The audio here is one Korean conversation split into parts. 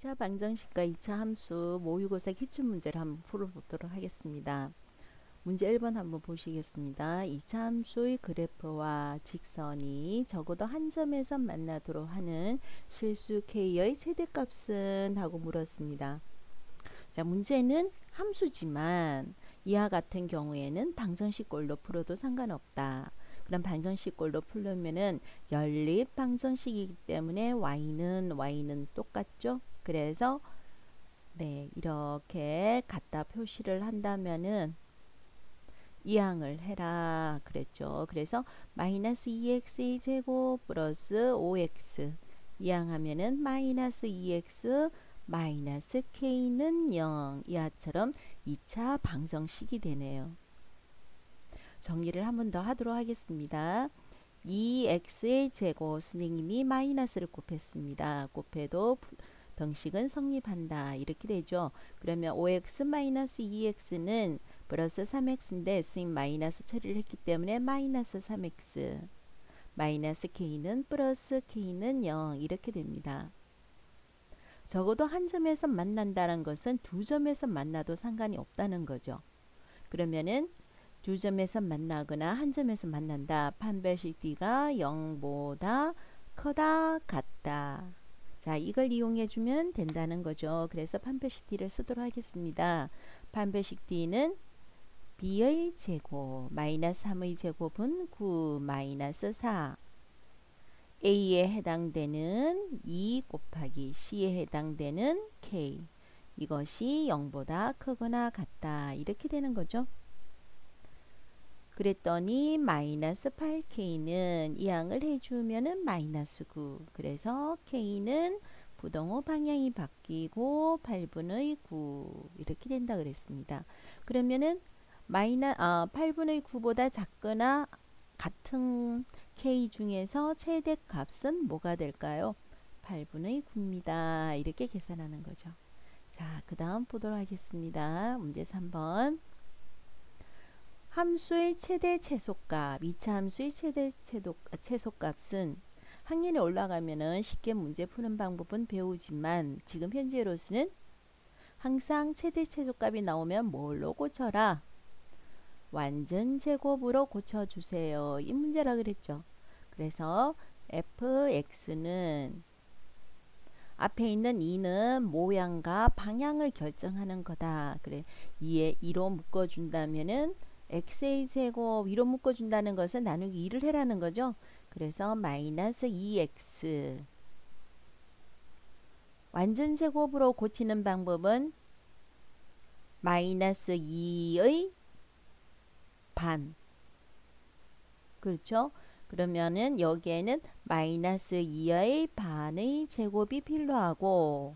2차 방정식과 2차 함수 모의고사 기출문제를 한번 풀어보도록 하겠습니다. 문제 1번 한번 보시겠습니다. 2차 함수의 그래프와 직선이 적어도 한 점에서 만나도록 하는 실수 k의 최대값은 하고 물었습니다. 자, 문제는 함수지만 이와 같은 경우에는 방정식꼴로 풀어도 상관없다. 그럼 방정식꼴로 풀려면은 연립 방정식이기 때문에 y는 똑같죠. 그래서 네, 이렇게 갖다 표시를 한다면은 이항을 해라 그랬죠. 그래서 마이너스 2x의 제곱 플러스 5x 이항하면은 마이너스 2x 마이너스 k는 0 이하처럼 2차 방정식이 되네요. 정리를 한 번 더 하도록 하겠습니다. 2x의 제곱 선생님이 마이너스를 곱했습니다. 곱해도 등식은 성립한다. 이렇게 되죠. 그러면 5x 마이너스 2x는 플러스 3x인데 선생님 마이너스 처리를 했기 때문에 마이너스 3x 마이너스 k는 플러스 k는 0 이렇게 됩니다. 적어도 한 점에서 만난다는 것은 두 점에서 만나도 상관이 없다는 거죠. 그러면은 두 점에서 만나거나 한 점에서 만난다. 판별식 d가 0보다 크다 같다. 자, 이걸 이용해 주면 된다는 거죠. 그래서 판별식 d를 쓰도록 하겠습니다. 판별식 d는 b의 제곱 마이너스 3의 제곱은 9 마이너스 4 a에 해당되는 2 곱하기 c에 해당되는 k 이것이 0보다 크거나 같다. 이렇게 되는 거죠. 그랬더니 마이너스 8k는 이항을 해주면은 마이너스 9 그래서 k는 부동호 방향이 바뀌고 8분의 9 이렇게 된다 그랬습니다. 그러면은 8분의 9보다 작거나 같은 k 중에서 최대값은 뭐가 될까요? 8분의 9입니다. 이렇게 계산하는 거죠. 자, 그 다음 보도록 하겠습니다. 문제 3번. 함수의 최대 최소값, 2차 함수의 최대 최소값은 학년이 올라가면은 쉽게 문제 푸는 방법은 배우지만 지금 현재로서는 항상 최대 최소값이 나오면 뭘로 고쳐라? 완전 제곱으로 고쳐주세요. 이 문제라 그랬죠. 그래서 fx는 앞에 있는 2는 모양과 방향을 결정하는 거다. 그래 2로 묶어준다면은 x의 제곱 2로 묶어준다는 것은 나누기 2를 해라는 거죠. 그래서 마이너스 2x 완전 제곱으로 고치는 방법은 마이너스 2의 반 그렇죠? 그러면은 여기에는 마이너스 2의 반의 제곱이 필요하고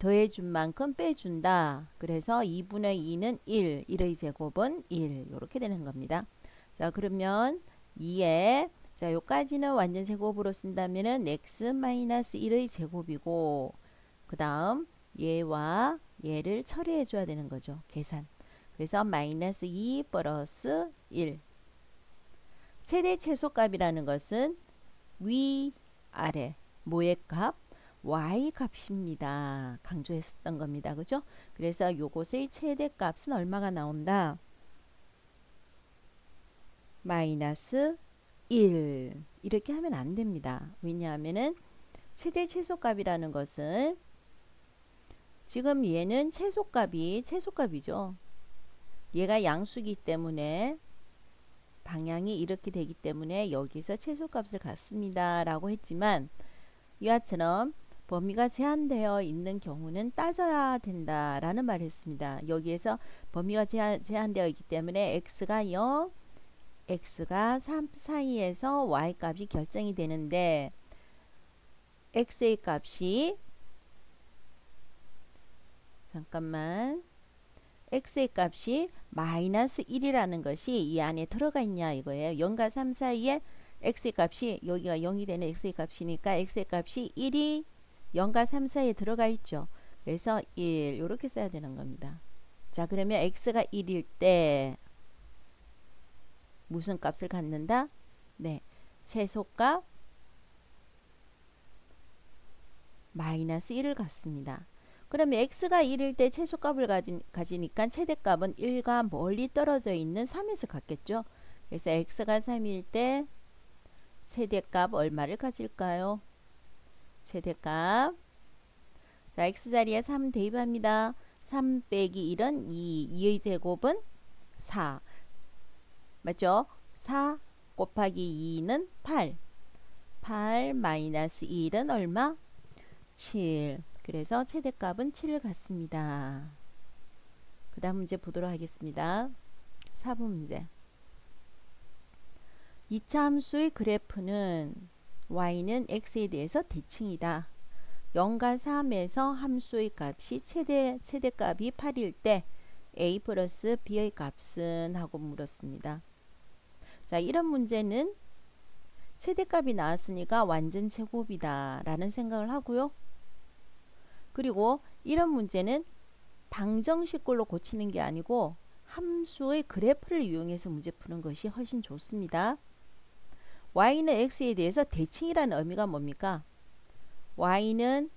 더해준 만큼 빼준다. 그래서 2분의 2는 1, 1의 제곱은 1 이렇게 되는 겁니다. 자, 그러면 2에 자, 요까지는 완전 제곱으로 쓴다면은 x-1의 제곱이고 그 다음 얘와 얘를 처리해 줘야 되는 거죠. 계산. 그래서 마이너스 2 플러스 1 최대 최소값이라는 것은 위, 아래, 뭐의 값? y 값입니다. 강조했었던 겁니다. 그죠? 그래서 요것의 최대값은 얼마가 나온다? 마이너스 1 이렇게 하면 안 됩니다. 왜냐하면은 최대 최소값이라는 것은 지금 얘는 최소값이죠. 얘가 양수기 때문에 방향이 이렇게 되기 때문에 여기서 최소값을 갖습니다. 라고 했지만 이와처럼 범위가 제한되어 있는 경우는 따져야 된다라는 말을 했습니다. 여기에서 범위가 제한되어 있기 때문에 x가 0, x가 3 사이에서 y 값이 결정이 되는데 x의 값이 잠깐만 x의 값이 마이너스 1이라는 것이 이 안에 들어가 있냐 이거예요. 0과 3 사이에 x의 값이 여기가 0이 되는 x의 값이니까 x의 값이 1이 0과 3 사이에 들어가 있죠. 그래서 1 이렇게 써야 되는 겁니다. 자, 그러면 x가 1일 때 무슨 값을 갖는다? 네, 최소값 마이너스 1을 갖습니다. 그러면 x가 1일 때 최소값을 가지니까 최대값은 1과 멀리 떨어져 있는 3에서 갖겠죠. 그래서 x가 3일 때 최대값 얼마를 가질까요? 최대값. 자, x자리에 3 대입합니다. 3 빼기 1은 2, 2의 제곱은 4. 맞죠? 4 곱하기 2는 8. 8 마이너스 1은 얼마? 7. 그래서 최대값은 7을 갖습니다. 그 다음 문제 보도록 하겠습니다. 4번 문제. 2차 함수의 그래프는 y는 x에 대해서 대칭이다. 0과 3에서 함수의 값이 최대값이 8일 때 a 플러스 b의 값은 하고 물었습니다. 자, 이런 문제는 최대값이 나왔으니까 완전 제곱이다 라는 생각을 하고요. 그리고 이런 문제는 방정식꼴로 고치는 게 아니고 함수의 그래프를 이용해서 문제 푸는 것이 훨씬 좋습니다. y는 x에 대해서 대칭이라는 의미가 뭡니까? y는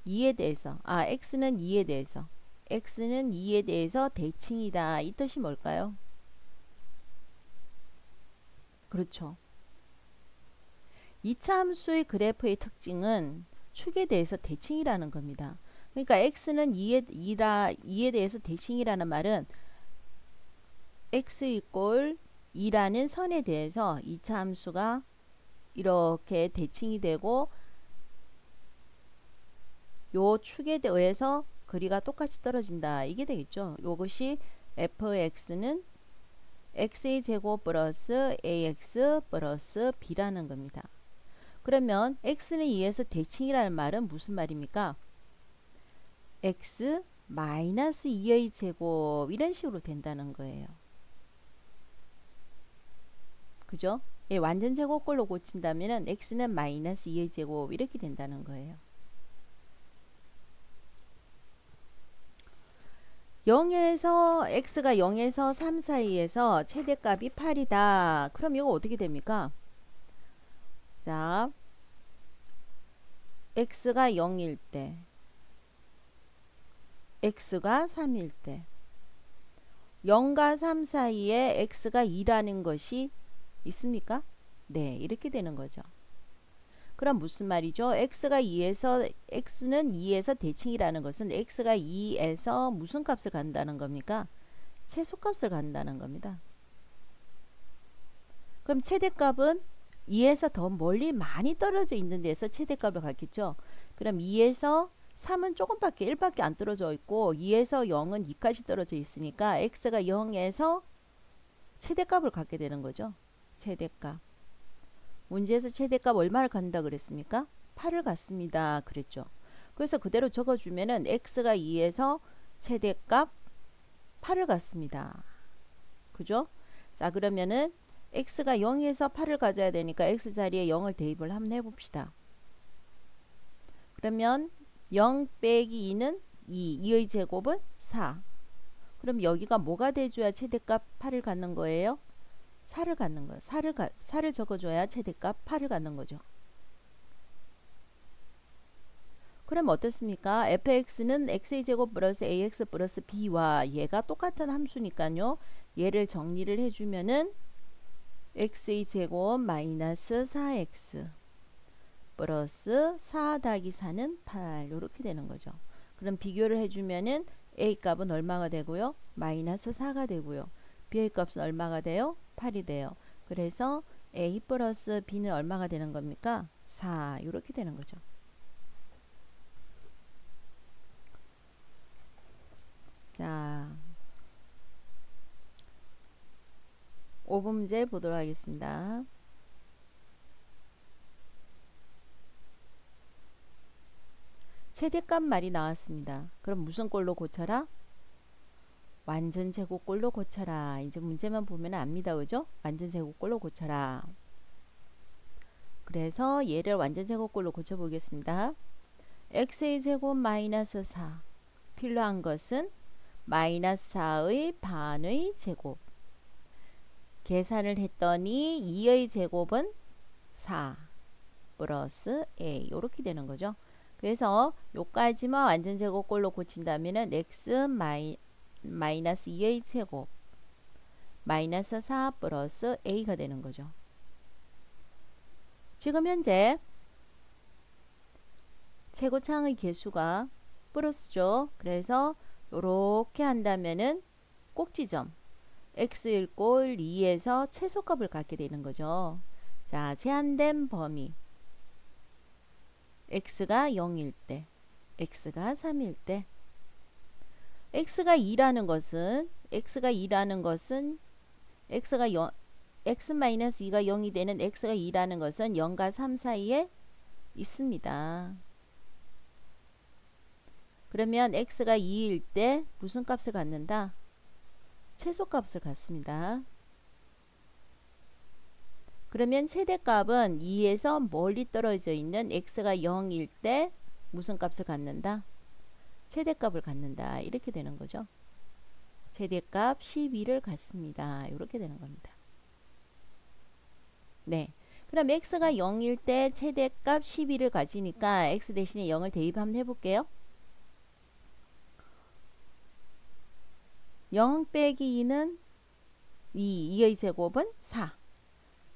2에 대해서, x는 2에 대해서, x는 2에 대해서 대칭이다. 이 뜻이 뭘까요? 그렇죠. 2차 함수의 그래프의 특징은 축에 대해서 대칭이라는 겁니다. 그러니까 x는 2에 대해서 대칭이라는 말은 x 이꼴 2라는 선에 대해서 2차 함수가 이렇게 대칭이 되고 요 축에 의해서 거리가 똑같이 떨어진다. 이게 되겠죠. 이것이 fx는 x의 제곱 플러스 ax 플러스 b라는 겁니다. 그러면 x는 2에서 대칭이라는 말은 무슨 말입니까? x 마이너스 2의 제곱 이런 식으로 된다는 거예요. 그죠? 예, 완전 제곱꼴로 고친다면 x는 마이너스 2의 제곱 이렇게 된다는 거예요. 0에서 x가 0에서 3 사이에서 최대값이 8이다. 그럼 이거 어떻게 됩니까? 자, x가 0일 때, x가 3일 때, 0과 3 사이에 x가 2라는 것이 있습니까? 네, 이렇게 되는 거죠. 그럼 무슨 말이죠? x는 2에서 대칭이라는 것은 x가 2에서 무슨 값을 간다는 겁니까? 최소값을 간다는 겁니다. 그럼 최대값은 2에서 더 멀리 많이 떨어져 있는 데서 최대값을 갖겠죠. 그럼 2에서 3은 조금밖에 1밖에 안 떨어져 있고 2에서 0은 2까지 떨어져 있으니까 x가 0에서 최대값을 갖게 되는 거죠. 최대값. 문제에서 최대값 얼마를 갖는다 그랬습니까? 8을 갖습니다. 그랬죠. 그래서 그대로 적어주면은 x가 2에서 최대값 8을 갖습니다. 그죠? 자, 그러면은 x가 0에서 8을 가져야 되니까 x자리에 0을 대입을 한번 해봅시다. 그러면 0 빼기 2는 2, 2의 제곱은 4. 그럼 여기가 뭐가 돼줘야 최대값 8을 갖는 거예요? 4를 갖는 거예요. 4를 적어줘야 최대값 8을 갖는 거죠. 그럼 어떻습니까? fx는 x의 제곱 플러스 ax 플러스 b와 얘가 똑같은 함수니까요. 얘를 정리를 해주면은 x의 제곱 마이너스 4x 플러스 4 더하기 4는 8 이렇게 되는 거죠. 그럼 비교를 해주면은 a 값은 얼마가 되고요? 마이너스 4가 되고요. b의 값은 얼마가 돼요? 8이 돼요. 그래서 a 플러스 b는 얼마가 되는 겁니까? 4 이렇게 되는 거죠. 자, 5번 문제 보도록 하겠습니다. 최대값 말이 나왔습니다. 그럼 무슨 꼴로 고쳐라? 완전 제곱꼴로 고쳐라. 이제 문제만 보면 압니다. 그죠? 완전 제곱꼴로 고쳐라. 그래서 얘를 완전 제곱꼴로 고쳐보겠습니다. x의 제곱 마이너스 4. 필요한 것은 마이너스 4의 반의 제곱. 계산을 했더니 2의 제곱은 4 플러스 a 이렇게 되는 거죠. 그래서 요까지만 완전 제곱꼴로 고친다면은 x 마이너스 2a 제곱 마이너스 4 플러스 a가 되는 거죠. 지금 현재 최고차항의 개수가 플러스죠. 그래서 이렇게 한다면은 꼭지점 x일 꼴 2에서 최소값을 갖게 되는 거죠. 자, 제한된 범위 x가 0일 때, x가 3일 때, x가 2라는 것은 x가 0, x-2가 0이 되는 x가 2라는 것은 0과 3 사이에 있습니다. 그러면 x가 2일 때 무슨 값을 갖는다? 최소값을 갖습니다. 그러면 최대값은 2에서 멀리 떨어져 있는 x가 0일 때 무슨 값을 갖는다? 최대값을 갖는다. 이렇게 되는 거죠. 최대값 12를 갖습니다. 이렇게 되는 겁니다. 네. 그럼 x가 0일 때 최대값 12를 가지니까 x 대신에 0을 대입 한번 해볼게요. 0 빼기 2는 2의 제곱은 4.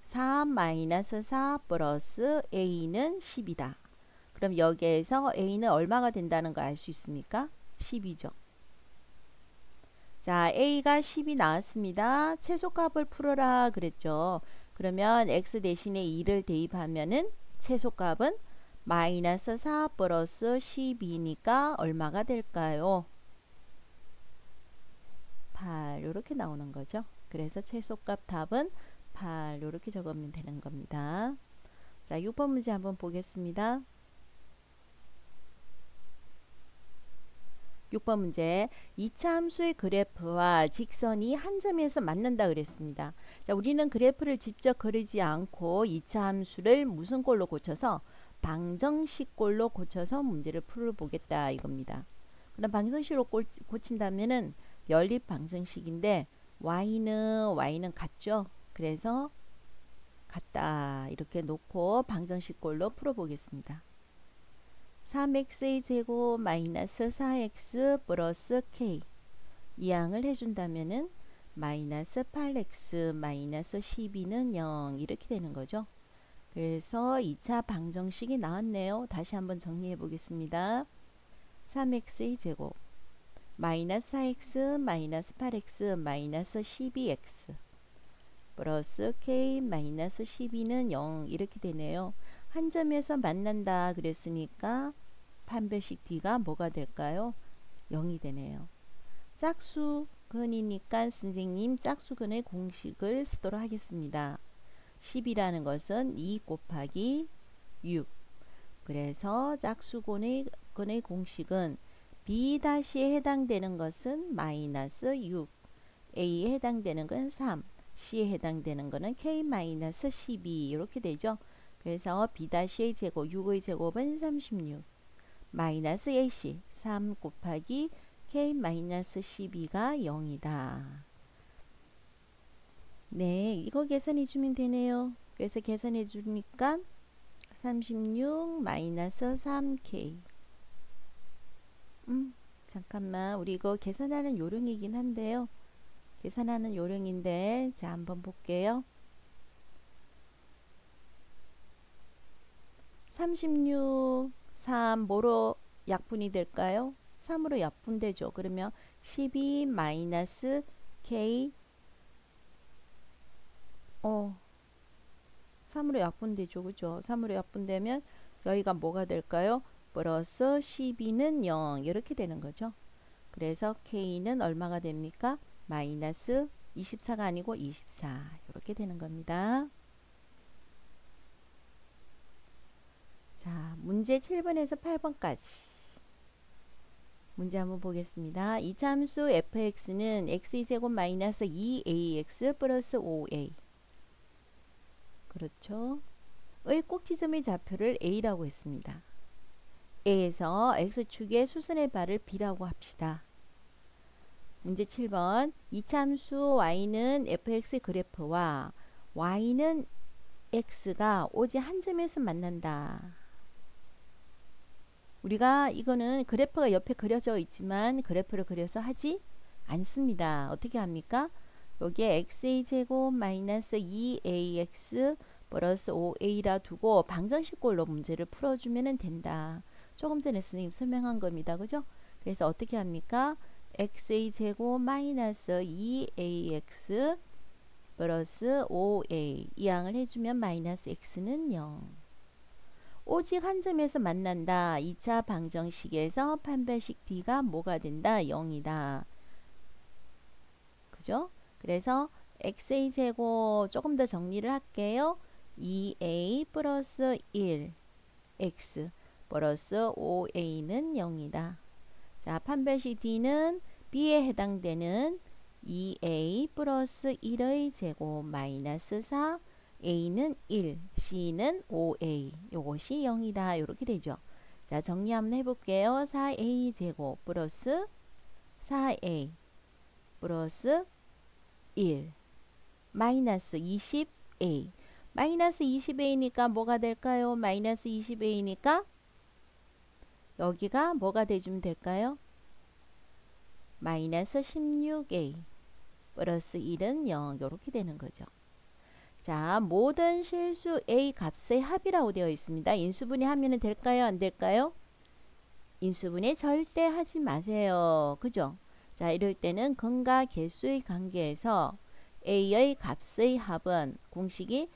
4 마이너스 4 플러스 a는 10이다. 그럼 여기에서 a는 얼마가 된다는 거 알 수 있습니까? 10이죠. 자, a가 10이 나왔습니다. 최소값을 풀어라 그랬죠. 그러면 x 대신에 2를 대입하면은 최소값은 마이너스 4 플러스 12니까 얼마가 될까요? 8 이렇게 나오는 거죠. 그래서 최소값 답은 8 이렇게 적으면 되는 겁니다. 자, 6번 문제 한번 보겠습니다. 6번 문제 2차 함수의 그래프와 직선이 한 점에서 만난다 그랬습니다. 자, 우리는 그래프를 직접 그리지 않고 2차 함수를 무슨 꼴로 고쳐서 방정식꼴로 고쳐서 문제를 풀어보겠다 이겁니다. 그럼 방정식으로 고친다면은 연립 방정식인데 y는 같죠. 그래서 같다 이렇게 놓고 방정식꼴로 풀어보겠습니다. 3x의 제곱 마이너스 4x 플러스 k 이항을 해준다면은 마이너스 8x 마이너스 12는 0 이렇게 되는 거죠. 그래서 2차 방정식이 나왔네요. 다시 한번 정리해 보겠습니다. 3x의 제곱 마이너스 4x 마이너스 8x 마이너스 12x 플러스 k 마이너스 12는 0 이렇게 되네요. 한 점에서 만난다 그랬으니까 판별식 d가 뭐가 될까요? 0이 되네요. 짝수근이니까 선생님 짝수근의 공식을 쓰도록 하겠습니다. 10이라는 것은 2 곱하기 6. 그래서 짝수근의 공식은 B-에 해당되는 것은 마이너스 6, A에 해당되는 건 3, C에 해당되는 것은 K-12 이렇게 되죠. 그래서 B-의 제곱, 6의 제곱은 36, 마이너스 AC, 3 곱하기 K-12가 0이다. 네, 이거 계산해 주면 되네요. 그래서 계산해 주니까 36 마이너스 3K 잠깐만 우리 이거 계산하는 요령이긴 한데요. 계산하는 요령인데 자 한번 볼게요. 36 3 뭐로 약분이 될까요? 3으로 약분되죠. 그러면 12 마이너스 K 3으로 약분되죠. 그죠? 3으로 약분되면 여기가 뭐가 될까요? 플러스 12는 0 이렇게 되는 거죠. 그래서 K는 얼마가 됩니까? 마이너스 24가 아니고 24 이렇게 되는 겁니다. 자, 문제 7번에서 8번까지 문제 한번 보겠습니다. 이 함수 fx는 x제곱 마이너스 2ax 플러스 5a 그렇죠? 의 꼭지점의 좌표를 a라고 했습니다. A에서 X축의 수선의 발을 B라고 합시다. 문제 7번 이참수 Y는 fx의 그래프와 Y는 X가 오직 한 점에서 만난다. 우리가 이거는 그래프가 옆에 그려져 있지만 그래프를 그려서 하지 않습니다. 어떻게 합니까? 여기에 xa제곱 마이너스 2ax 플러스 5a라 두고 방정식꼴로 문제를 풀어주면 된다. 조금 전에 선생님 설명한 겁니다. 그죠? 그래서 어떻게 합니까? xa제곱 마이너스 2ax 플러스 5a 이 양을 해주면 마이너스 x는 0. 오직 한 점에서 만난다. 2차 방정식에서 판별식 d가 뭐가 된다? 0이다. 그죠? 그래서 xa제곱 조금 더 정리를 할게요. 2a 플러스 1 x 플러스 5a는 0이다. 자, 판별식 d는 b에 해당되는 2a 플러스 1의 제곱 마이너스 4 a는 1, c는 5a 요것이 0이다. 이렇게 되죠. 자, 정리 한번 해볼게요. 4a 제곱 플러스 4a 플러스 1 마이너스 20a 마이너스 20a니까 뭐가 될까요? 마이너스 20a니까 여기가 뭐가 돼주면 될까요? 마이너스 16a 플러스 1은 0 이렇게 되는 거죠. 자, 모든 실수 a 값의 합이라고 되어 있습니다. 인수분해 하면 될까요? 안 될까요? 인수분해 절대 하지 마세요. 그죠? 자, 이럴 때는 근과 개수의 관계에서 a의 값의 합은 공식이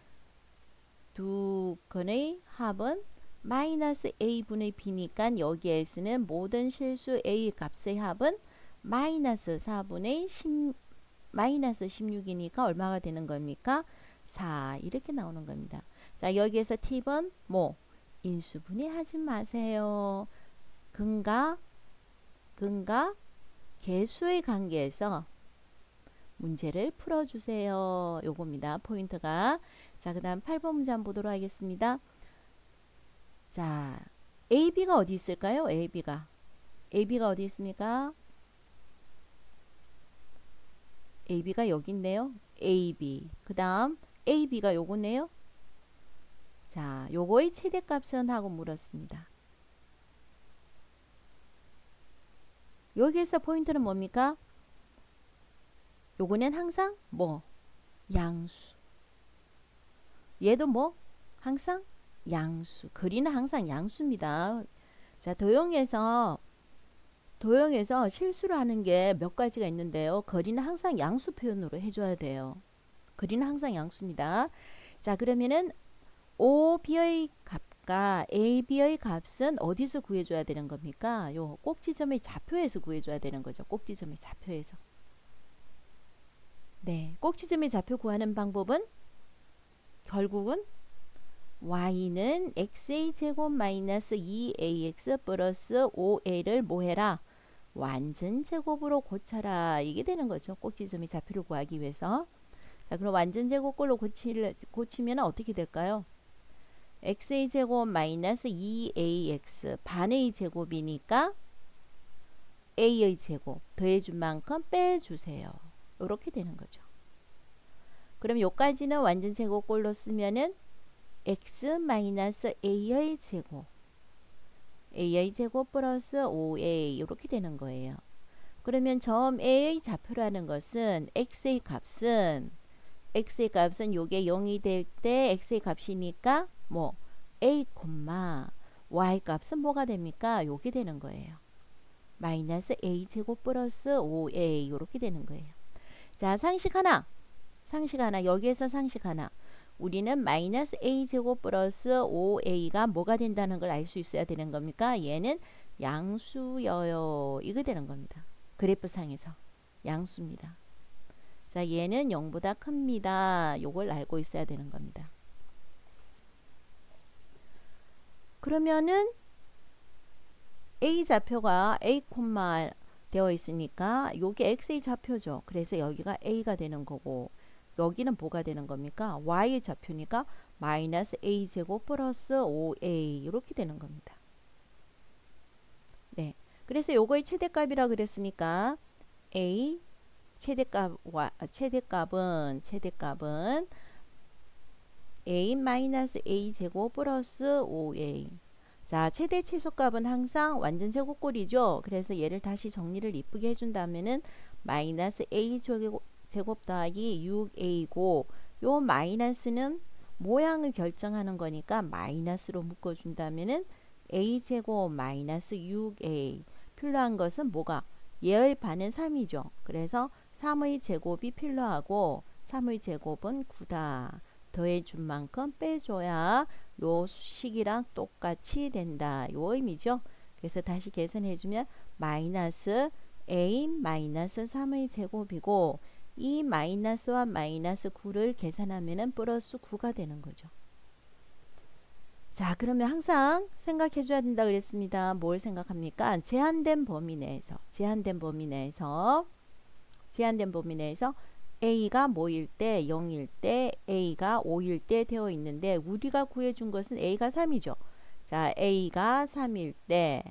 두 근의 합은 마이너스 a분의 b니까 여기에서는 모든 실수 a 값의 합은 마이너스 4분의 10 마이너스 16이니까 얼마가 되는 겁니까? 4 이렇게 나오는 겁니다. 자, 여기에서 팁은 뭐 인수분해 하지 마세요. 근과 개수의 관계에서 문제를 풀어주세요. 요겁니다. 포인트가. 자, 그 다음 8번 문제 한번 보도록 하겠습니다. 자, AB가 어디 있을까요? AB가 어디 있습니까? AB가 여기 있네요. AB. 그 다음 AB가 요거네요. 자, 요거의 최대값은 하고 물었습니다. 여기에서 포인트는 뭡니까? 요거는 항상 뭐? 양수. 얘도 뭐? 항상 양수. 거리는 항상 양수입니다. 자, 도형에서 실수를 하는 게 몇 가지가 있는데요. 거리는 항상 양수 표현으로 해줘야 돼요. 거리는 항상 양수입니다. 자, 그러면은 OB의 값과 AB의 값은 어디서 구해줘야 되는 겁니까? 요 꼭지점의 좌표에서 구해줘야 되는 거죠. 꼭지점의 좌표에서. 네, 꼭지점의 좌표 구하는 방법은 결국은 y는 x의 제곱 마이너스 2ax 플러스 5a를 뭐 해라? 완전 제곱으로 고쳐라. 이게 되는 거죠. 꼭지점의 좌표를 구하기 위해서. 자, 그럼 완전 제곱꼴로 고치면 어떻게 될까요? x의 제곱 마이너스 2ax 반의 제곱이니까 a의 제곱 더해준 만큼 빼주세요. 이렇게 되는 거죠. 그럼 요까지는 완전 제곱꼴로 쓰면은 x 마이너스 a의 제곱 플러스 5a 이렇게 되는 거예요. 그러면 점 a의 좌표라는 것은 x의 값은 요게 0이 될 때 x의 값이니까 뭐 a, y 값은 뭐가 됩니까? 요게 되는 거예요. 마이너스 a 제곱 플러스 5a 이렇게 되는 거예요. 자, 상식 하나 여기에서 상식 하나. 우리는 마이너스 a 제곱 플러스 5a가 뭐가 된다는 걸 알 수 있어야 되는 겁니까? 얘는 양수여요. 이거 되는 겁니다. 그래프상에서 양수입니다. 자, 얘는 0보다 큽니다. 요걸 알고 있어야 되는 겁니다. 그러면은 a 좌표가 a, 되어 있으니까 요게 x의 좌표죠. 그래서 여기가 a가 되는 거고 여기는 뭐가 되는 겁니까? y의 좌표니까 마이너스 a 제곱 플러스 5a 이렇게 되는 겁니다. 네, 그래서 요거의 최대값이라 그랬으니까 a 최대값은 a 마이너스 a 제곱 플러스 5a. 자, 최대 최소값은 항상 완전 제곱꼴이죠. 그래서 얘를 다시 정리를 이쁘게 해준다면은 마이너스 a 제곱 더하기 6a고 요 마이너스는 모양을 결정하는 거니까 마이너스로 묶어준다면은 a 제곱 마이너스 6a 필요한 것은 뭐가? 얘의 반은 3이죠. 그래서 3의 제곱이 필요하고 3의 제곱은 9다. 더해준 만큼 빼줘야 요 식이랑 똑같이 된다. 요 의미죠. 그래서 다시 계산해주면 마이너스 a 마이너스 3의 제곱이고 이 마이너스와 마이너스 9를 계산하면 플러스 9가 되는 거죠. 자, 그러면 항상 생각해 줘야 된다 그랬습니다. 뭘 생각합니까? 제한된 범위 내에서 A가 뭐일 때 0일 때 A가 5일 때 되어 있는데 우리가 구해준 것은 A가 3이죠. 자, A가 3일 때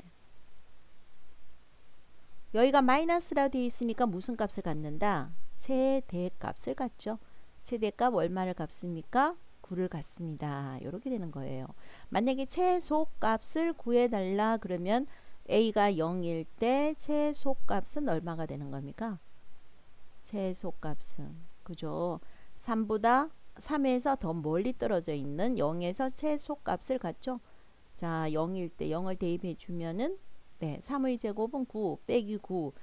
여기가 마이너스라 되어 있으니까 무슨 값을 갖는다? 최대값을 갖죠. 최대값 얼마를 갚습니까? 9를 갖습니다. 이렇게 되는 거예요. 만약에 최소값을 구해달라 그러면 A가 0일 때 최소값은 얼마가 되는 겁니까? 최소값은 그죠? 3에서 더 멀리 떨어져 있는 0에서 최소값을 갖죠. 자, 0일 때 0을 대입해 주면은 네, 3의 제곱은 9 빼기 9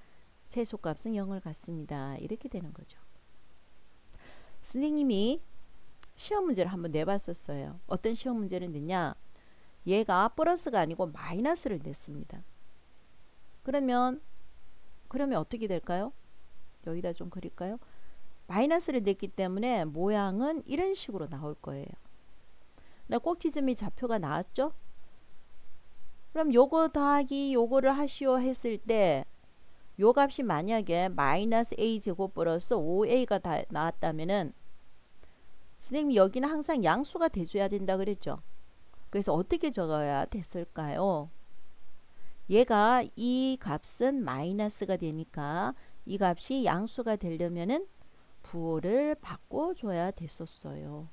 최소값은 0을 갖습니다. 이렇게 되는 거죠. 선생님이 시험 문제를 한번 내봤었어요. 어떤 시험 문제를 냈냐? 얘가 플러스가 아니고 마이너스를 냈습니다. 그러면 어떻게 될까요? 여기다 좀 그릴까요? 마이너스를 냈기 때문에 모양은 이런 식으로 나올 거예요. 나 꼭지점이 좌표가 나왔죠? 그럼 요거 더하기 요거를 하시오 했을 때 요 값이 만약에 마이너스 a 제곱 플러스 5a가 다 나왔다면은 선생님 여기는 항상 양수가 돼줘야 된다 그랬죠. 그래서 어떻게 적어야 됐을까요? 얘가 이 값은 마이너스가 되니까 이 값이 양수가 되려면은 부호를 바꿔줘야 됐었어요.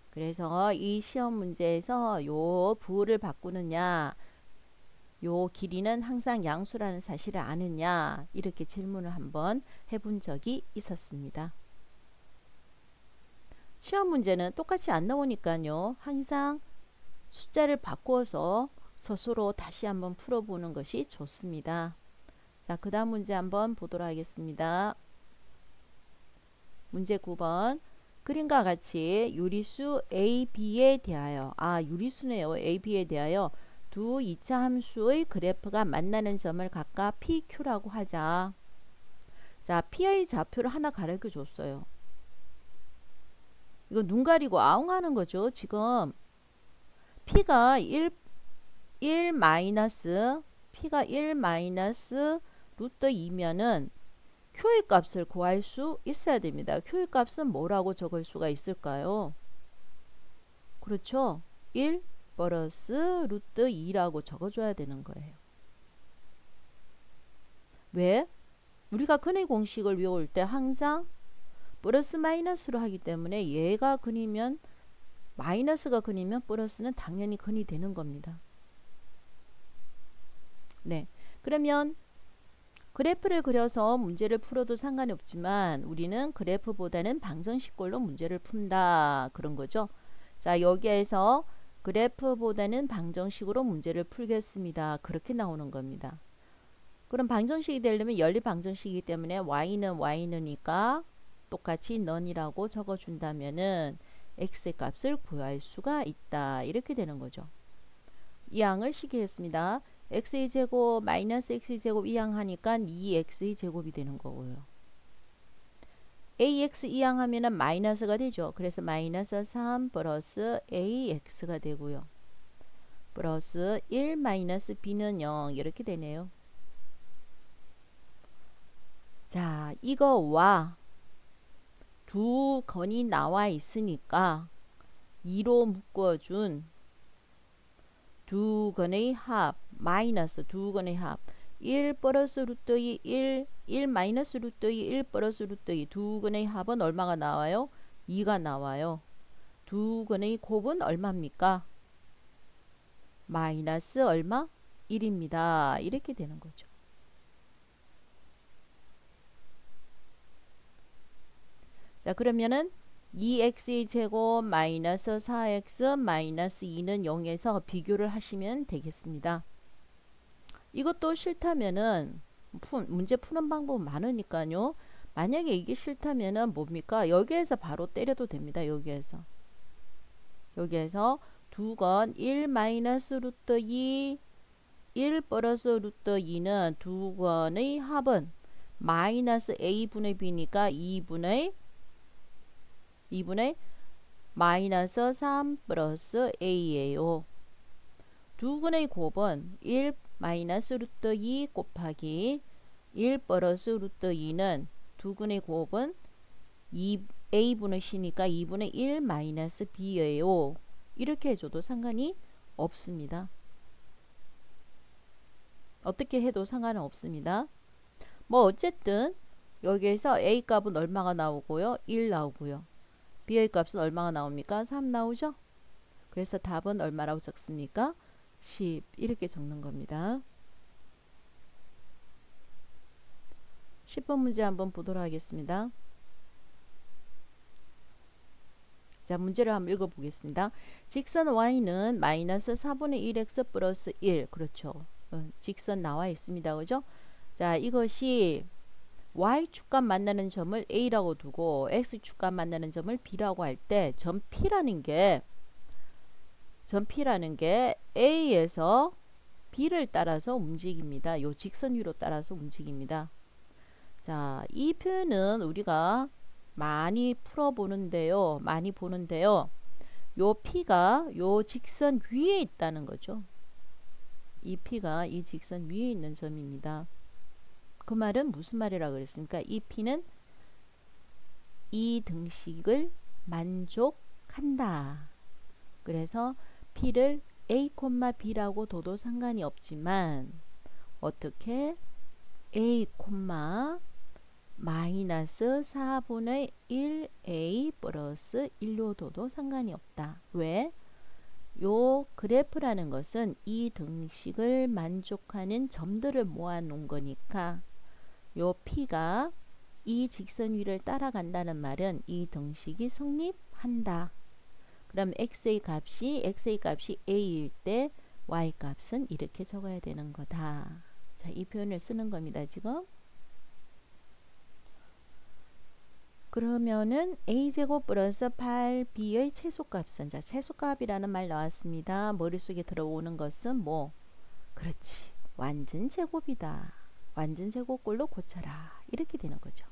그래서 이 시험 문제에서 요 부호를 바꾸느냐 요 길이는 항상 양수라는 사실을 아느냐 이렇게 질문을 한번 해본 적이 있었습니다. 시험 문제는 똑같이 안 나오니까요. 항상 숫자를 바꿔서 스스로 다시 한번 풀어보는 것이 좋습니다. 자, 그 다음 문제 한번 보도록 하겠습니다. 문제 9번 그림과 같이 유리수 A, B에 대하여 유리수네요. A, B에 대하여 두 2차 함수의 그래프가 만나는 점을 각각 PQ라고 하자. 자, P의 좌표를 하나 가르쳐 줬어요. 이거 눈 가리고 아웅하는 거죠. 지금 P가 1 마이너스 루트 2면은 Q의 값을 구할 수 있어야 됩니다. Q의 값은 뭐라고 적을 수가 있을까요? 그렇죠. 1 플러스 루트 2라고 적어줘야 되는 거예요. 왜? 우리가 근의 공식을 외울 때 항상 플러스 마이너스로 하기 때문에 얘가 근이면 마이너스가 근이면 플러스는 당연히 근이 되는 겁니다. 네, 그러면 그래프를 그려서 문제를 풀어도 상관이 없지만 우리는 그래프보다는 방정식꼴로 문제를 푼다 그런 거죠. 자, 여기에서 그래프보다는 방정식으로 문제를 풀겠습니다. 그렇게 나오는 겁니다. 그럼 방정식이 되려면 연립 방정식이기 때문에 y는이니까 똑같이 none이라고 적어준다면은 x의 값을 구할 수가 있다. 이렇게 되는 거죠. 이항을 시키겠습니다. x의 제곱 마이너스 x의 제곱 이항하니까 2x의 제곱이 되는 거고요. ax 이항하면 마이너스가 되죠. 그래서 마이너스 3 플러스 ax가 되고요. 플러스 1 마이너스 b는 0 이렇게 되네요. 자, 이거와 두 건이 나와 있으니까 2로 묶어준 두 건의 합 마이너스 두 건의 합 1 플러스 루트 2 1 마이너스 루트 2 1 플러스 루트 2 두 건의 합은 얼마가 나와요? 2가 나와요. 두 건의 곱은 얼마입니까? 마이너스 얼마? 1입니다. 이렇게 되는 거죠. 자, 그러면은 2x의 제곱 마이너스 4x 마이너스 2는 0에서 비교를 하시면 되겠습니다. 이것도 싫다면은 문제 푸는 방법 많으니까요. 만약에 이게 싫다면은 뭡니까? 여기에서 바로 때려도 됩니다. 여기에서 두건 1 마이너스 루트 2 1 플러스 루트 2는 두 건의 합은 마이너스 a분의 b니까 2분의 마이너스 3 플러스 a예요. 두 근의 곱은 1 마이너스 루트 2 곱하기 1 플러스 루트 2는 두 근의 곱은 2a분의 c니까 2분의 1 마이너스 b예요. 이렇게 해줘도 상관이 없습니다. 어떻게 해도 상관은 없습니다. 뭐 어쨌든 여기에서 a 값은 얼마가 나오고요? 1 나오고요. b의 값은 얼마가 나옵니까? 3 나오죠? 그래서 답은 얼마라고 적습니까? 10 이렇게 적는 겁니다. 10번 문제 한번 보도록 하겠습니다. 자, 문제를 한번 읽어보겠습니다. 직선 y는 마이너스 4분의 1x 플러스 1 그렇죠. 직선 나와 있습니다. 그죠? 자, 이것이 y축값 만나는 점을 a라고 두고 x축값 만나는 점을 b라고 할 때 점 P라는 게 A에서 B를 따라서 움직입니다. 요 직선 위로 따라서 움직입니다. 자, 이 표현은 우리가 많이 풀어보는데요. 요 P가 요 직선 위에 있다는 거죠. 이 P가 이 직선 위에 있는 점입니다. 그 말은 무슨 말이라고 그랬습니까? 이 P는 이 등식을 만족한다. 그래서 P를 A, B라고 둬도 상관이 없지만 어떻게 A, 마이너스 4분의 1A 플러스 1로 둬도 상관이 없다. 왜? 요 그래프라는 것은 이 등식을 만족하는 점들을 모아 놓은 거니까 요 P가 이 직선 위를 따라간다는 말은 이 등식이 성립한다. 그럼 x의 값이 a일 때 y 값은 이렇게 적어야 되는 거다. 자, 이 표현을 쓰는 겁니다. 지금. 그러면은 a제곱 플러스 8b의 최소값은, 자, 최소값이라는 말 나왔습니다. 머릿속에 들어오는 것은 뭐? 그렇지. 완전 제곱이다. 완전 제곱꼴로 고쳐라. 이렇게 되는 거죠.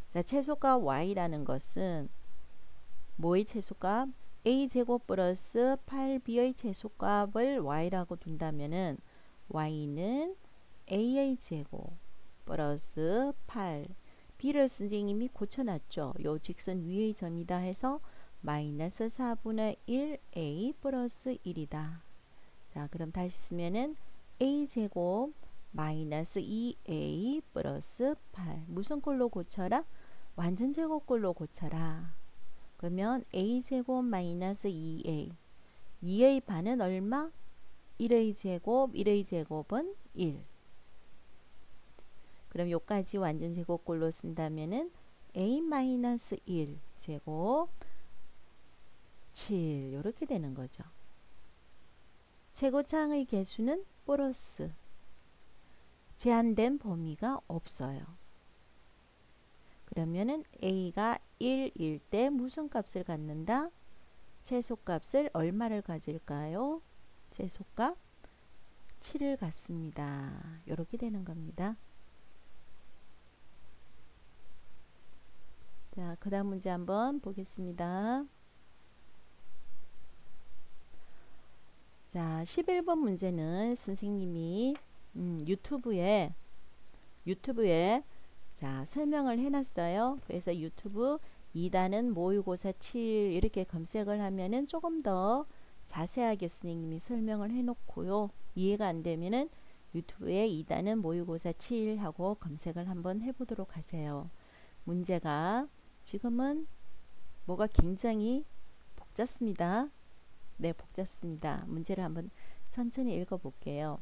자, 최소값 y라는 것은 뭐의 최소값? a제곱 플러스 8b의 최소값을 y라고 둔다면은 y는 a의 제곱 플러스 8 b를 선생님이 고쳐놨죠. 요 직선 위의 점이다 해서 마이너스 4분의 1a 플러스 1이다. 자, 그럼 다시 쓰면은 a제곱 마이너스 2a 플러스 8 무슨 꼴로 고쳐라? 완전 제곱꼴로 고쳐라. 그러면 a제곱 마이너스 2a 반은 얼마? 1의 제곱은 1. 그럼 요까지 완전 제곱꼴로 쓴다면은 a 마이너스 1 제곱 7 이렇게 되는 거죠. 최고차항의 개수는 플러스. 제한된 범위가 없어요. 그러면은 a가 1일 때 무슨 값을 갖는다? 최소값을 얼마를 가질까요? 최소값 7을 갖습니다. 이렇게 되는 겁니다. 자, 그 다음 문제 한번 보겠습니다. 자, 11번 문제는 선생님이 유튜브에 자, 설명을 해놨어요. 그래서 유튜브 2단은 모의고사 7 이렇게 검색을 하면은 조금 더 자세하게 선생님이 설명을 해놓고요. 이해가 안 되면은 유튜브에 2단은 모의고사 7 하고 검색을 한번 해보도록 하세요. 문제가 지금은 뭐가 굉장히 복잡습니다. 네, 복잡습니다. 문제를 한번 천천히 읽어볼게요.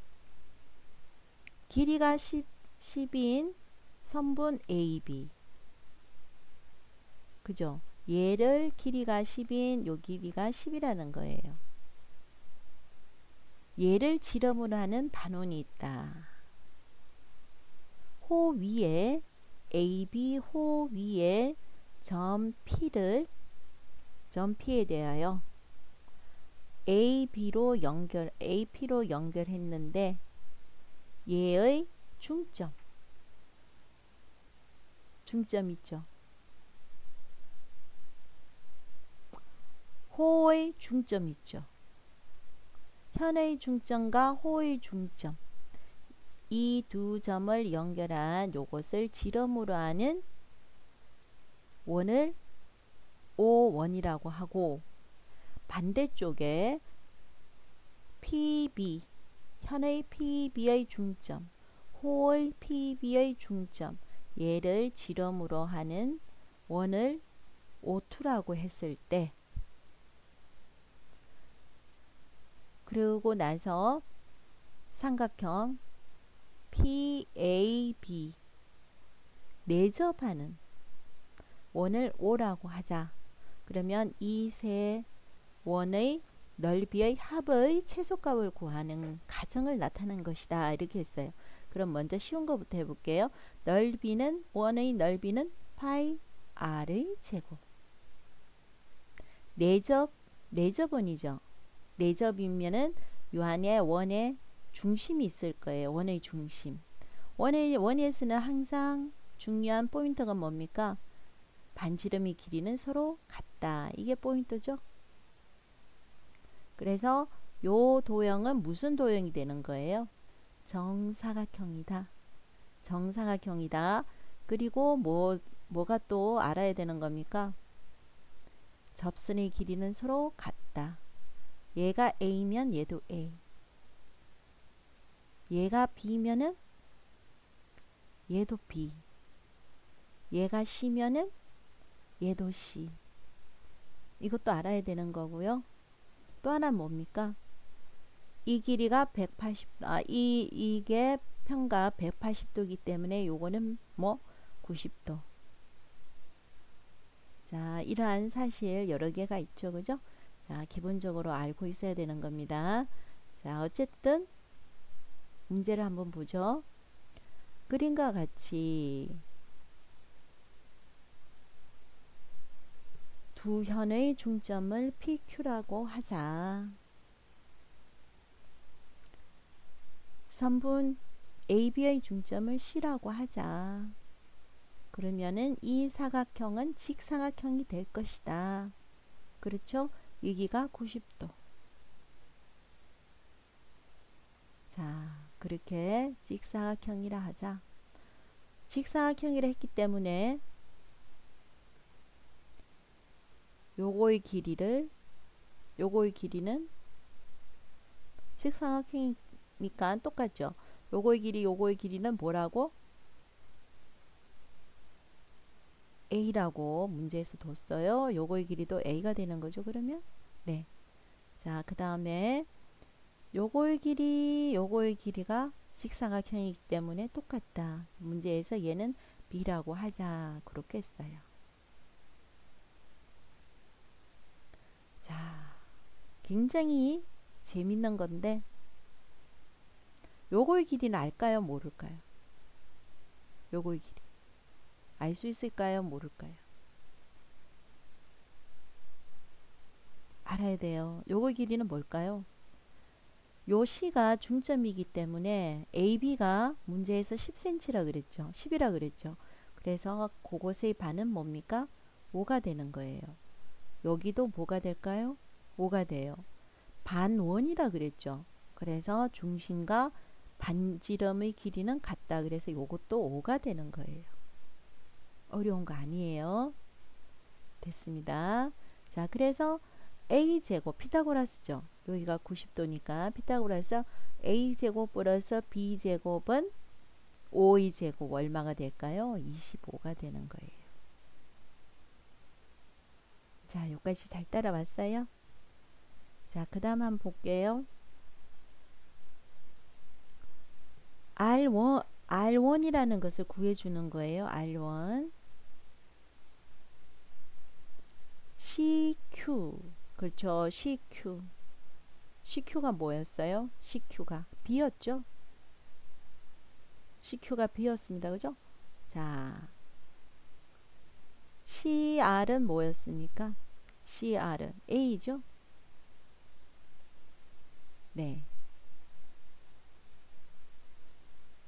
길이가 10인 선분 AB. 그죠? 얘를 길이가 10인 요 길이가 10이라는 거예요. 얘를 지름으로 하는 반원이 있다. 호 위에 AB 호 위에 점 P에 대하여 AP로 연결했는데 얘의 중점 있죠. 호의 중점 있죠. 현의 중점과 호의 중점, 이 두 점을 연결한 요것을 지름으로 하는 원을 O1이라고 하고, 반대쪽에 PB, 현의 PB의 중점, 호의 PB의 중점, 얘를 지름으로 하는 원을 O2라고 했을 때, 그리고 나서 삼각형 PAB 내접하는 원을 O라고 하자. 그러면 이 세 원의 넓이의 합의 최소값을 구하는 가정을 나타낸 것이다. 이렇게 했어요. 그럼 먼저 쉬운 것부터 해볼게요. 원의 넓이는 파이 r의 제곱. 내접원이죠. 내접이면은 요 안에 원의 중심이 있을 거예요. 원의 중심. 원에서는 항상 중요한 포인트가 뭡니까? 반지름의 길이는 서로 같다. 이게 포인트죠. 그래서 요 도형은 무슨 도형이 되는 거예요? 정사각형이다. 정사각형이다. 그리고 뭐가 또 알아야 되는 겁니까? 접선의 길이는 서로 같다. 얘가 A면 얘도 A. 얘가 B면은 얘도 B. 얘가 C면은 얘도 C. 이것도 알아야 되는 거고요. 또 하나 뭡니까? 이 길이가 180, 이게 평가 180도이기 때문에 요거는 90도. 자, 이러한 사실 여러 개가 있죠. 그죠? 자, 기본적으로 알고 있어야 되는 겁니다. 자, 어쨌든 문제를 한번 보죠. 그림과 같이 두 현의 중점을 PQ라고 하자. 선분 AB의 중점을 C라고 하자. 그러면은 이 사각형은 직사각형이 될 것이다. 그렇죠? 여기가 90도. 자, 그렇게 직사각형이라 하자. 직사각형이라 했기 때문에 요거의 길이는 직사각형이니까 똑같죠. 요거의 길이는 뭐라고? A라고 문제에서 뒀어요. 요거의 길이도 A가 되는 거죠. 그러면 네. 자, 그 다음에 요거의 길이가 직사각형이기 때문에 똑같다. 문제에서 얘는 B라고 하자. 그렇게 했어요. 자, 굉장히 재밌는 건데 요거의 길이는 알까요? 모를까요? 요거의 길이 알 수 있을까요? 모를까요? 알아야 돼요. 요거의 길이는 뭘까요? 요 C가 중점이기 때문에 AB가 문제에서 10cm라 그랬죠. 10이라 그랬죠. 그래서 그곳의 반은 뭡니까? 5가 되는 거예요. 여기도 뭐가 될까요? 5가 돼요. 반원이라 그랬죠. 그래서 중심과 반지름의 길이는 같다. 그래서 요것도 5가 되는 거예요. 어려운 거 아니에요. 됐습니다. 자, 그래서 A제곱 피타고라스죠. 여기가 90도니까 피타고라스 A제곱 플러스 B제곱은 5의 제곱 얼마가 될까요? 25가 되는 거예요. 자, 여기까지 잘 따라왔어요? 자, 그 다음 한번 볼게요. R1이라는 것을 구해주는 거예요. R1 CQ 그렇죠. CQ가 뭐였어요? CQ가 B였죠. CQ가 B였습니다. 그죠? 자, CR은 뭐였습니까? CR은 A죠. 네.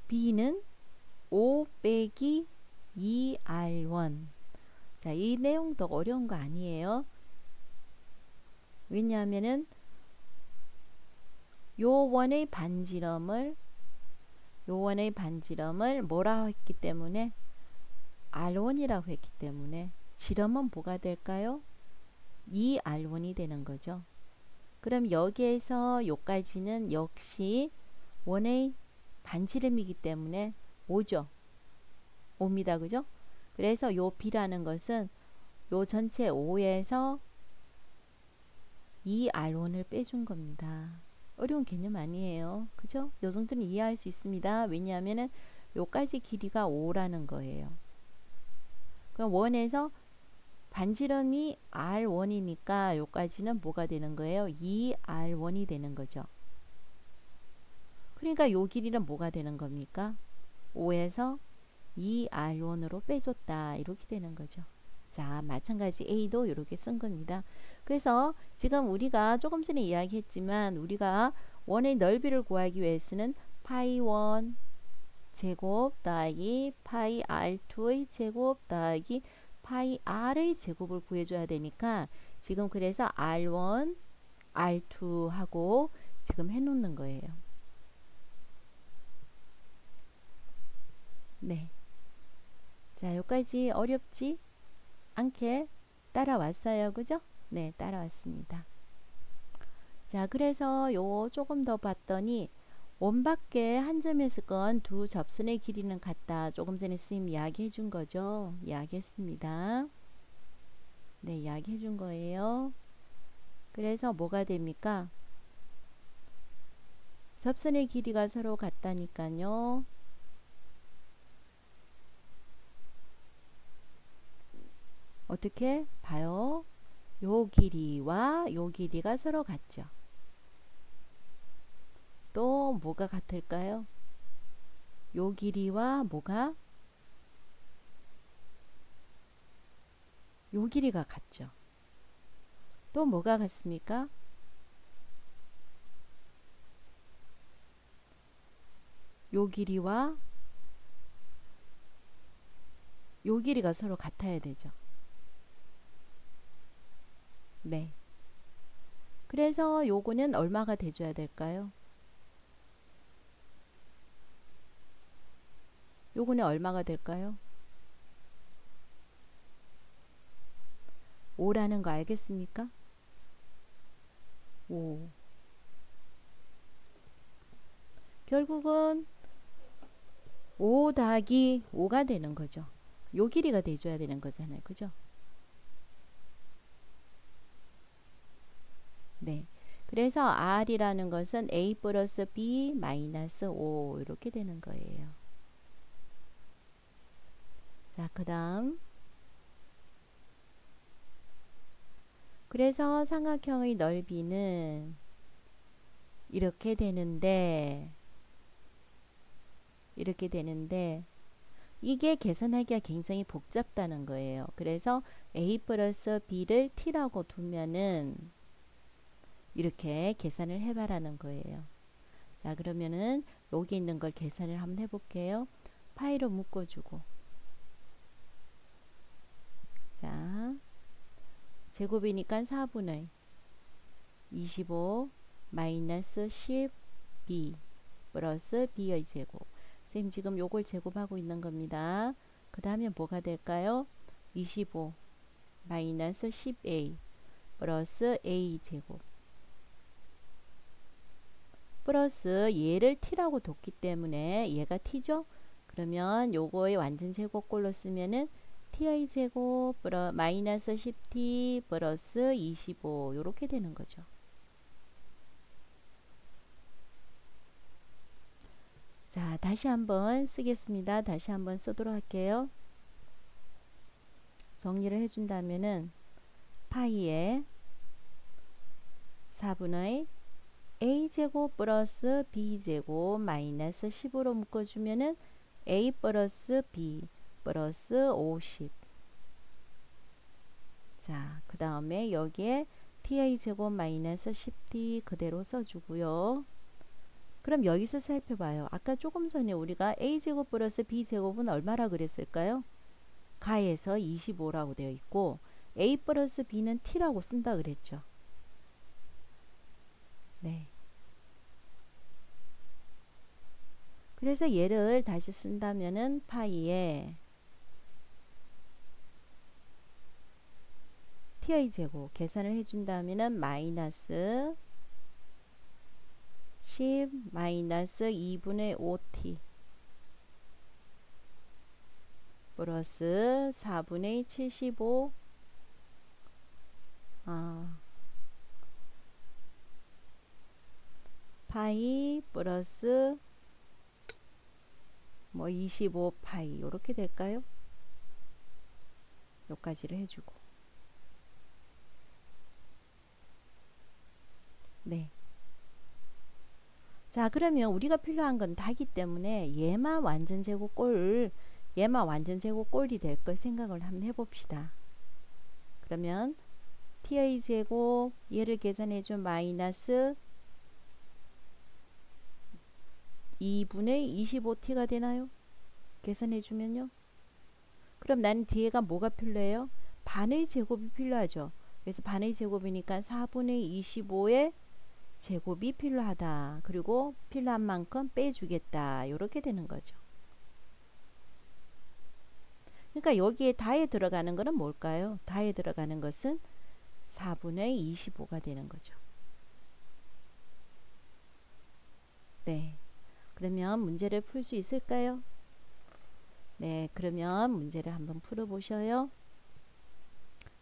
B는 5 빼기 2R1. 자, 이 내용도 어려운 거 아니에요. 왜냐하면은 요 원의 반지름을 뭐라 했기 때문에 R1이라고 했기 때문에 지름은 뭐가 될까요? 2R1이 되는 거죠. 그럼 여기에서 요까지는 역시 원의 반지름이기 때문에 5죠. 5입니다. 그죠? 그래서 요 B라는 것은 요 전체 5에서 2R1을 빼준 겁니다. 어려운 개념 아니에요. 그죠? 요 정도는 이해할 수 있습니다. 왜냐하면은 요까지 길이가 5라는 거예요. 그럼 원에서 반지름이 R1이니까 요까지는 뭐가 되는 거예요? 2R1이 되는 거죠. 그러니까 요 길이는 뭐가 되는 겁니까? 5에서 2R1으로 빼줬다. 이렇게 되는 거죠. 자, 마찬가지 A도 이렇게 쓴 겁니다. 그래서 지금 우리가 조금 전에 이야기했지만 우리가 원의 넓이를 구하기 위해서는 파이 1 제곱 더하기 파이 R2의 제곱 더하기 파이 R의 제곱을 구해줘야 되니까 지금 그래서 R1, R2 하고 지금 해놓는 거예요. 네. 자, 여기까지 어렵지 않게 따라왔어요. 그죠? 네, 따라왔습니다. 자, 그래서 요 조금 더 봤더니 원밖에 한 점에서 건 두 접선의 길이는 같다. 조금 전에 선생님 이야기해 준 거죠. 이야기했습니다. 네, 이야기해 준 거예요. 그래서 뭐가 됩니까? 접선의 길이가 서로 같다니까요. 어떻게 봐요? 요 길이와 요 길이가 서로 같죠. 또 뭐가 같을까요? 요 길이와 뭐가? 요 길이가 같죠. 또 뭐가 같습니까? 요 길이와 요 길이가 서로 같아야 되죠. 네. 그래서 요거는 얼마가 돼줘야 될까요? 요거는 얼마가 될까요? 5라는 거 알겠습니까? 5. 결국은 5 더하기 5가 되는 거죠. 요 길이가 돼줘야 되는 거잖아요. 그죠? 네. 그래서 R이라는 것은 A 플러스 B 마이너스 5 이렇게 되는 거예요. 자, 그 다음 그래서 삼각형의 넓이는 이렇게 되는데 이게 계산하기가 굉장히 복잡다는 거예요. 그래서 A 플러스 B를 T라고 두면은 이렇게 계산을 해봐라는 거예요. 자, 그러면은 여기 있는 걸 계산을 한번 해볼게요. 파이로 묶어주고 자, 제곱이니까 4분의 25 마이너스 10B 플러스 B의 제곱. 선생님 지금 요걸 제곱하고 있는 겁니다. 그 다음에 뭐가 될까요? 25 마이너스 10A 플러스 A 제곱 플러스 얘를 T라고 뒀기 때문에 얘가 T죠? 그러면 요거의 완전 제곱꼴로 쓰면은 T의 제곱 마이너스 10T 플러스 25 요렇게 되는 거죠. 자, 다시 한번 쓰겠습니다. 다시 한번 쓰도록 할게요. 정리를 해준다면은 파이에 4분의 a제곱 플러스 b제곱 마이너스 10으로 묶어주면은 a 플러스 b 플러스 50. 자, 그 다음에 여기에 ta제곱 마이너스 10t 그대로 써주고요. 그럼 여기서 살펴봐요. 아까 조금 전에 우리가 a제곱 플러스 b제곱은 얼마라 그랬을까요? 가에서 25라고 되어 있고 a 플러스 b는 t라고 쓴다 그랬죠. 네. 그래서 얘를 다시 쓴다면은 파이에 t의 제곱 계산을 해준다면은 마이너스 10 마이너스 2분의 5t 플러스 4분의 75 파이 플러스 뭐 25 파이 이렇게 될까요? 여기까지를 해주고 네. 자, 그러면 우리가 필요한 건 다기 때문에 얘만 완전 제곱꼴 얘만 완전 제곱꼴이 될 걸 생각을 한번 해봅시다. 그러면 t의 제곱 얘를 계산해준 마이너스 2분의 25t가 되나요? 계산해주면요. 그럼 나는 뒤에가 뭐가 필요해요? 반의 제곱이 필요하죠. 그래서 반의 제곱이니까 4분의 25의 제곱이 필요하다. 그리고 필요한 만큼 빼주겠다. 이렇게 되는 거죠. 그러니까 여기에 다에 들어가는 것은 뭘까요? 다에 들어가는 것은 4분의 25가 되는 거죠. 네. 그러면 문제를 풀 수 있을까요? 네. 그러면 문제를 한번 풀어보셔요.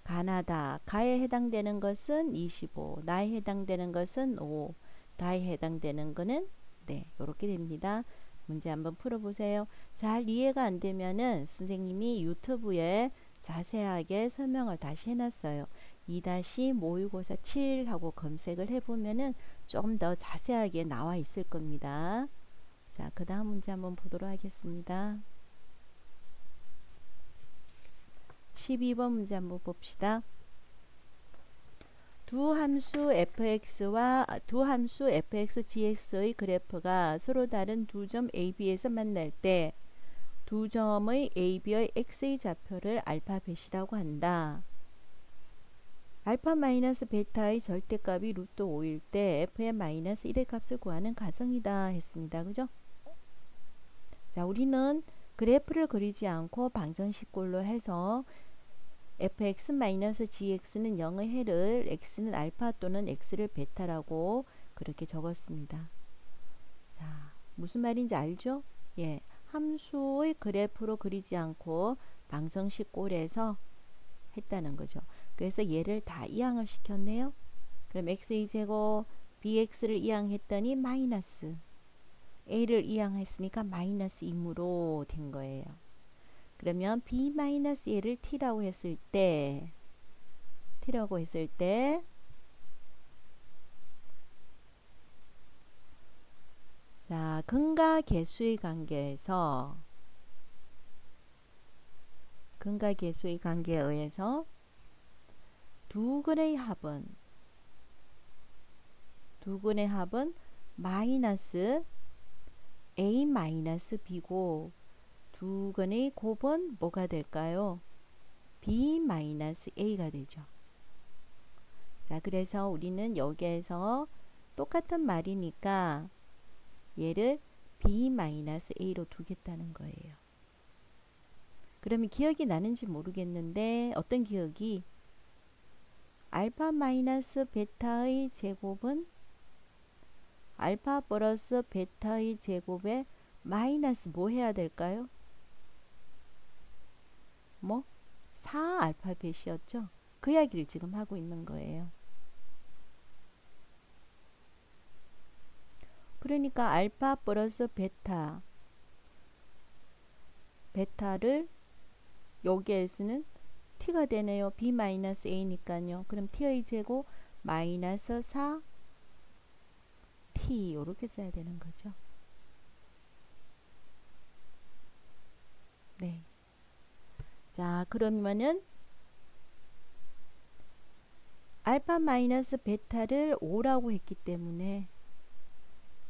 가나다. 가에 해당되는 것은 25. 나에 해당되는 것은 5. 다에 해당되는 것은 네. 이렇게 됩니다. 문제 한번 풀어보세요. 잘 이해가 안 되면은 선생님이 유튜브에 자세하게 설명을 다시 해놨어요. 2- 모의고사 7 하고 검색을 해보면은 좀 더 자세하게 나와 있을 겁니다. 자, 그 다음 문제 한번 보도록 하겠습니다. 12번 문제 한번 봅시다. 두 함수 fx와 두 함수 fx, gx의 그래프가 서로 다른 두 점 AB에서 만날 때 두 점의 AB의 x의 좌표를 알파 벳이라고 한다. 알파 마이너스 베타의 절대값이 루트 5일 때 f의 마이너스 1의 값을 구하는 가정이다 했습니다. 그죠? 자, 우리는 그래프를 그리지 않고 방정식꼴로 해서 fx-gx는 0의 해를 x는 알파 또는 x를 베타라고 그렇게 적었습니다. 자, 무슨 말인지 알죠? 예, 함수의 그래프로 그리지 않고 방정식꼴에서 했다는 거죠. 그래서 얘를 다 이항을 시켰네요. 그럼 x의 제곱 bx를 이항했더니 마이너스 a를 이항했으니까 마이너스 2으로 된 거예요. 그러면 b-a를 t라고 했을 때 자, 근과 계수의 관계에서 관계에 의해서 두 근의 합은 마이너스 a 마이너스 b고 두 근의 곱은 뭐가 될까요? b 마이너스 a가 되죠. 자, 그래서 우리는 여기에서 똑같은 말이니까 얘를 b 마이너스 a로 두겠다는 거예요. 그러면 기억이 나는지 모르겠는데 어떤 기억이? 알파 마이너스 베타의 제곱은 알파 플러스 베타의 제곱에 마이너스 뭐 해야 될까요? 뭐? 4알파 벳이었죠? 그 이야기를 지금 하고 있는 거예요. 그러니까 알파 플러스 베타를 여기에서는 t가 되네요. b 마이너스 a니까요. 그럼 t의 제곱 마이너스 4t 이렇게 써야 되는 거죠. 네. 자, 그러면은 알파 마이너스 베타를 5라고 했기 때문에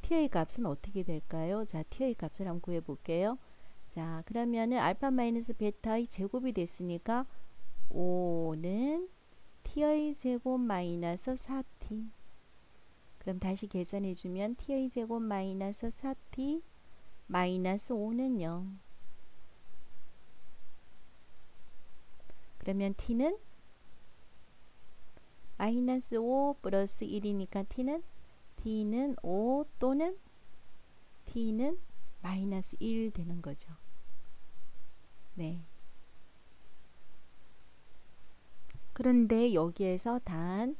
t의 값은 어떻게 될까요? 자, t의 값을 한번 구해 볼게요. 자, 그러면은 알파 마이너스 베타의 제곱이 됐으니까 5는 t의 제곱 마이너스 4t. 그럼 다시 계산해 주면 t의 제곱 마이너스 4t 마이너스 5는 0. 그러면 t는 마이너스 5 플러스 1이니까 t는 5 또는 t는 마이너스 1 되는 거죠. 네. 그런데 여기에서 단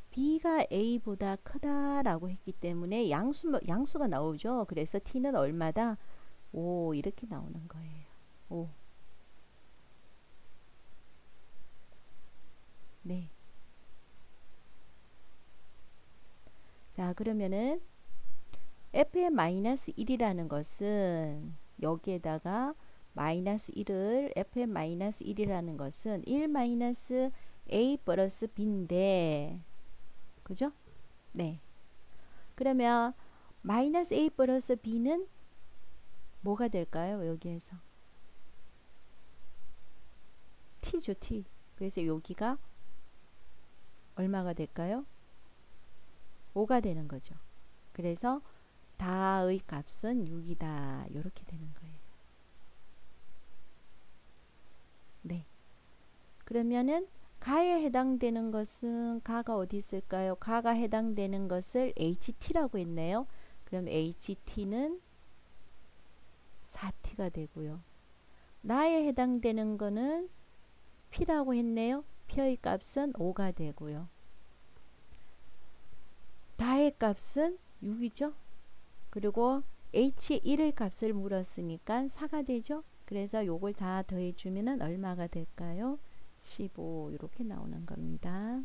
b가 a보다 크다라고 했기 때문에 양수가 나오죠. 그래서 t는 얼마다? 5 이렇게 나오는 거예요. 5. 네. 자, 그러면은 f의 마이너스 1이라는 것은 여기에다가 마이너스 1을 f의 마이너스 1이라는 것은 1 마이너스 a 플러스 b인데 그죠? 네. 그러면 마이너스 a 플러스 b는 뭐가 될까요? 여기에서 t죠, t. 그래서 여기가 얼마가 될까요? 5가 되는 거죠. 그래서 다의 값은 6이다. 이렇게 되는 거예요. 네. 그러면은 가에 해당되는 것은 가가 어디 있을까요? 가가 해당되는 것을 HT라고 했네요. 그럼 HT는 4T가 되고요. 나에 해당되는 거는 P라고 했네요. P의 값은 5가 되고요. 다의 값은 6이죠. 그리고 H의 1의 값을 물었으니까 4가 되죠. 그래서 요걸 다 더해주면 얼마가 될까요? 15 이렇게 나오는 겁니다.